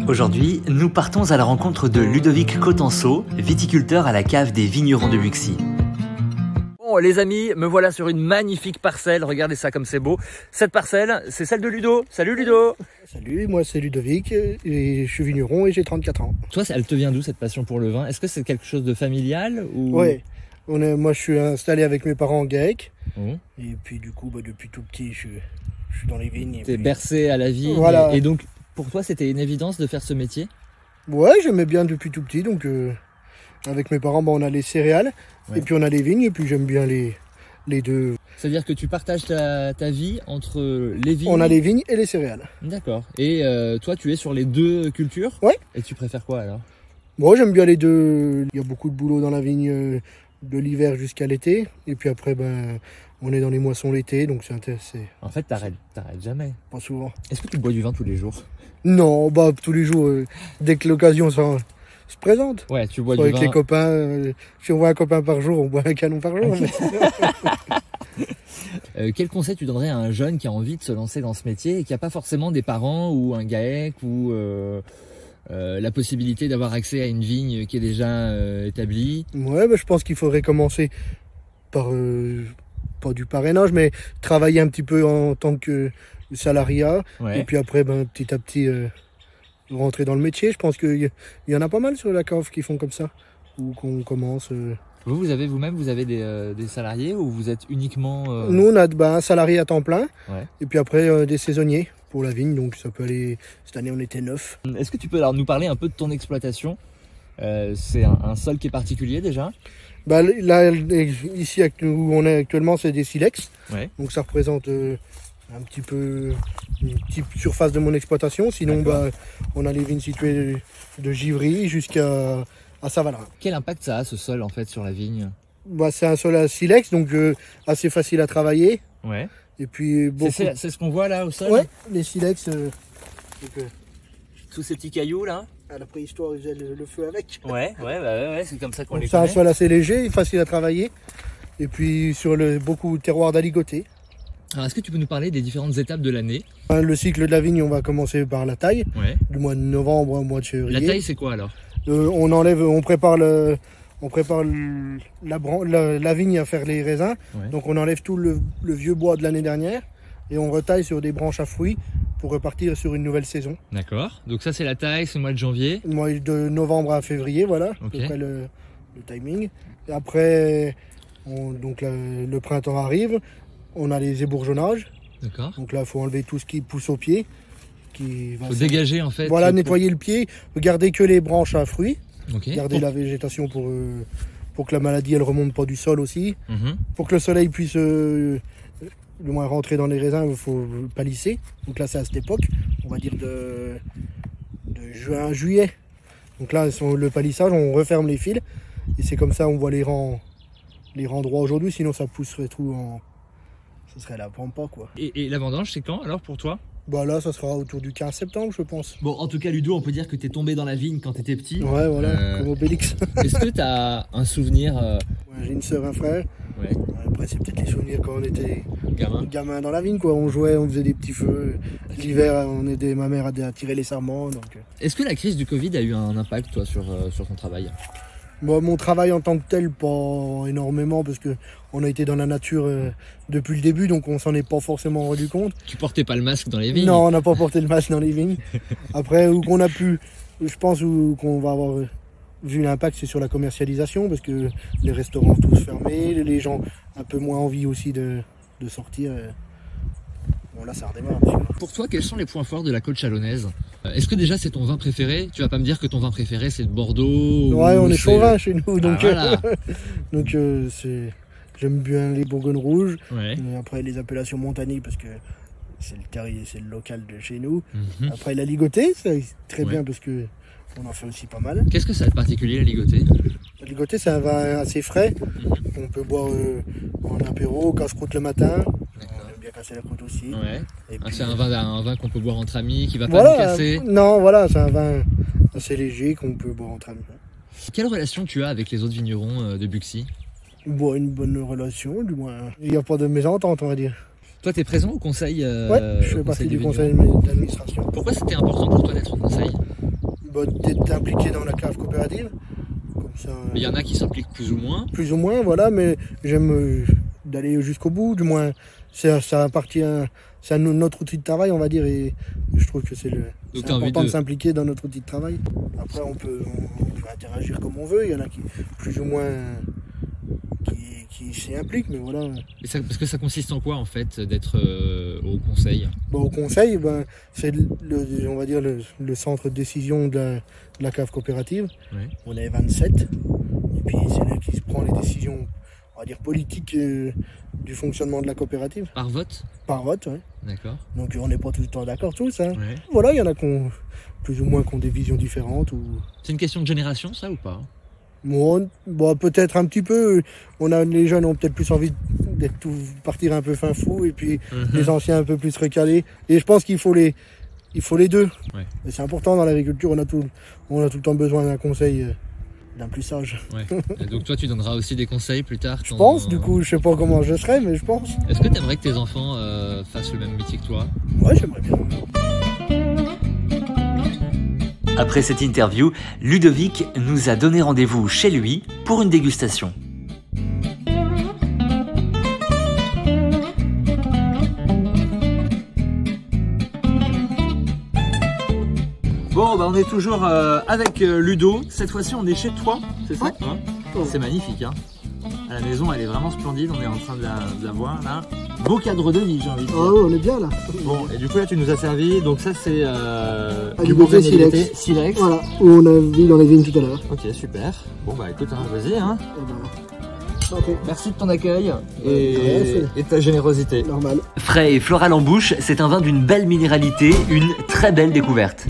Aujourd'hui, nous partons à la rencontre de Ludovic Cotenceau, viticulteur à la cave des vignerons de Buxy. Bon les amis, me voilà sur une magnifique parcelle, regardez ça comme c'est beau. Cette parcelle, c'est celle de Ludo. Salut Ludo. Salut, moi c'est Ludovic et je suis vigneron et j'ai 34 ans. Toi, elle te vient d'où cette passion pour le vin? Est-ce que c'est quelque chose de familial ou... Ouais, moi je suis installé avec mes parents en GAEC. Et puis du coup, depuis tout petit, je suis dans les vignes. T'es bercé à la vigne, voilà. Et donc pour toi c'était une évidence de faire ce métier? Ouais, j'aimais bien depuis tout petit, donc avec mes parents on a les céréales, et puis on a les vignes, et puis j'aime bien les deux. C'est-à-dire que tu partages ta vie entre les vignes? On a les vignes et les céréales. D'accord. Et toi tu es sur les deux cultures? Ouais. Et tu préfères quoi alors? Moi j'aime bien les deux, il y a beaucoup de boulot dans la vigne de l'hiver jusqu'à l'été, et puis après on est dans les moissons l'été, donc c'est intéressant. En fait t'arrêtes jamais? Pas souvent. Est-ce que tu bois du vin tous les jours? Non, tous les jours, dès que l'occasion se présente. Ouais, tu bois du avec vin. Les copains, si on voit un copain par jour, on boit un canon par jour. Quel conseil tu donnerais à un jeune qui a envie de se lancer dans ce métier et qui n'a pas forcément des parents ou un GAEC ou la possibilité d'avoir accès à une vigne qui est déjà établie? Ouais, je pense qu'il faudrait commencer par, pas du parrainage, mais travailler un petit peu en tant que salariat. Ouais. Et puis après, petit à petit, rentrer dans le métier. Je pense qu'il y en a pas mal sur la cave qui font comme ça, ou qu'on commence... Vous avez des salariés ou vous êtes uniquement... Nous, on a un salarié à temps plein, et puis après des saisonniers pour la vigne, donc ça peut aller... Cette année, on était 9. Est-ce que tu peux alors nous parler un peu de ton exploitation? C'est un sol qui est particulier déjà? Là, ici où on est actuellement, c'est des silex, donc ça représente un petit peu une petite surface de mon exploitation. Sinon, on a les vignes situées de Givry jusqu'à Savalrin. Quel impact ça a ce sol en fait sur la vigne? C'est un sol à silex, donc assez facile à travailler. Ouais. Et puis c'est ce qu'on voit là au sol? Ouais, les silex. Tous ces petits cailloux là? À la préhistoire, ils faisaient le feu avec. Ouais, c'est comme ça qu'on les connaît. C'est un sol assez léger, facile à travailler. Et puis sur beaucoup de terroirs d'aligoté. Alors est-ce que tu peux nous parler des différentes étapes de l'année? Le cycle de la vigne, on va commencer par la taille, du mois de novembre au mois de février. La taille, c'est quoi alors? On prépare la vigne à faire les raisins. Donc on enlève tout le vieux bois de l'année dernière et on retaille sur des branches à fruits pour repartir sur une nouvelle saison. D'accord. Donc ça c'est la taille, c'est le mois de janvier? Le mois de novembre à février, voilà, après le timing. Et après, le printemps arrive. On a les ébourgeonnages. D'accord. Donc là, il faut enlever tout ce qui pousse au pied. Il faut dégager en fait. Voilà, nettoyer le pied, garder que les branches à fruits. Garder la végétation pour que la maladie elle remonte pas du sol aussi. Pour que le soleil puisse du moins rentrer dans les raisins, il faut palisser. Donc là, c'est à cette époque, on va dire de juin à juillet. Donc là, le palissage, on referme les fils. Et c'est comme ça, on voit les rangs droits aujourd'hui. Sinon, ça pousserait tout en... Ce serait la pampa quoi. Et la vendange, c'est quand alors pour toi? Là, ça sera autour du 15 septembre, je pense. Bon, en tout cas, Ludo, on peut dire que tu es tombé dans la vigne quand tu étais petit. Ouais, voilà, comme Obélix. Est-ce que tu as un souvenir J'ai une soeur, un frère. Après, c'est peut-être les souvenirs quand on était gamin dans la vigne, quoi. On jouait, on faisait des petits feux. L'hiver, on aidait ma mère à tirer les sarments. Est-ce que la crise du Covid a eu un impact, toi, sur ton travail? Mon travail en tant que tel, pas énormément, parce qu'on a été dans la nature depuis le début, donc on s'en est pas forcément rendu compte. Tu portais pas le masque dans les vignes? Non, on n'a pas porté le masque dans les vignes. Après, où qu'on a pu, je pense qu'on va avoir vu l'impact, c'est sur la commercialisation, parce que les restaurants tous fermés, les gens un peu moins envie aussi de sortir. Bon, là, ça redémarre un petit peu. Pour toi, quels sont les points forts de la côte chalonnaise? Est-ce que déjà c'est ton vin préféré? Tu vas pas me dire que ton vin préféré c'est le Bordeaux? Ouais, on est chauvin chez nous, donc voilà. Donc j'aime bien les Bourgognes rouges. Après les appellations Montagny parce que c'est le terrier, c'est le local de chez nous. Après la ligotée, c'est très bien parce que on en fait aussi pas mal. Qu'est-ce que ça a de particulier la ligotée? La ligotée, c'est un vin assez frais. On peut boire en apéro, casse-croûte le matin. Bien casser la croûte aussi. Et puis, c'est un vin qu'on peut boire entre amis, qui va pas nous casser. Non, voilà, c'est un vin assez léger qu'on peut boire entre amis. Quelle relation tu as avec les autres vignerons de Buxy? Une bonne relation, du moins. Il n'y a pas de mésentente, on va dire. Toi, tu es présent au conseil Ouais, je fais partie du conseil d'administration. Pourquoi c'était important pour toi d'être au conseil? D'être impliqué dans la cave coopérative. Comme ça, mais il y en a qui s'impliquent plus ou moins. Plus ou moins, voilà, mais j'aime d'aller jusqu'au bout, du moins ça appartient, c'est notre outil de travail, on va dire, et je trouve que c'est important de s'impliquer dans notre outil de travail. Après, on peut interagir comme on veut, il y en a qui plus ou moins qui s'y impliquent, mais voilà. Parce que ça consiste en quoi, en fait, d'être au conseil? Au conseil, c'est on va dire le centre de décision de la cave coopérative. Ouais. On est 27, et puis c'est là qui se prend les décisions, on va dire, politiques du fonctionnement de la coopérative. Par vote? Par vote, oui. D'accord. Donc on n'est pas tout le temps d'accord tous. Hein. Ouais. Voilà, il y en a plus ou moins qui ont des visions différentes. C'est une question de génération, ça, ou pas? Bon, peut-être un petit peu. Les jeunes ont peut-être plus envie partir un peu fin fou, et puis les anciens un peu plus recalés. Et je pense qu'il faut les deux. Ouais. Et c'est important dans l'agriculture, on a tout le temps besoin d'un conseil d'un plus sage. Ouais. Et donc toi, tu donneras aussi des conseils plus tard? Je pense, du coup, je sais pas comment je serai, mais je pense. Est-ce que tu aimerais que tes enfants fassent le même métier que toi? Ouais, j'aimerais bien. Après cette interview, Ludovic nous a donné rendez-vous chez lui pour une dégustation. Bon, on est toujours avec Ludo. Cette fois-ci, on est chez toi, c'est ça? Ouais. Hein, c'est magnifique, hein. À la maison, elle est vraiment splendide. On est en train de la voir là. Beau cadre de vie, j'ai envie de dire. Oh, on est bien là. Bon, et du coup là, tu nous as servi. Donc ça, c'est du goûter Silex. Voilà, où on a vu dans les vignes tout à l'heure. Ok, super. Bon bah écoute, hein, vas-y. Hein. Okay. Merci de ton accueil et de ta générosité. Normal. Frais et floral en bouche, c'est un vin d'une belle minéralité, une très belle découverte.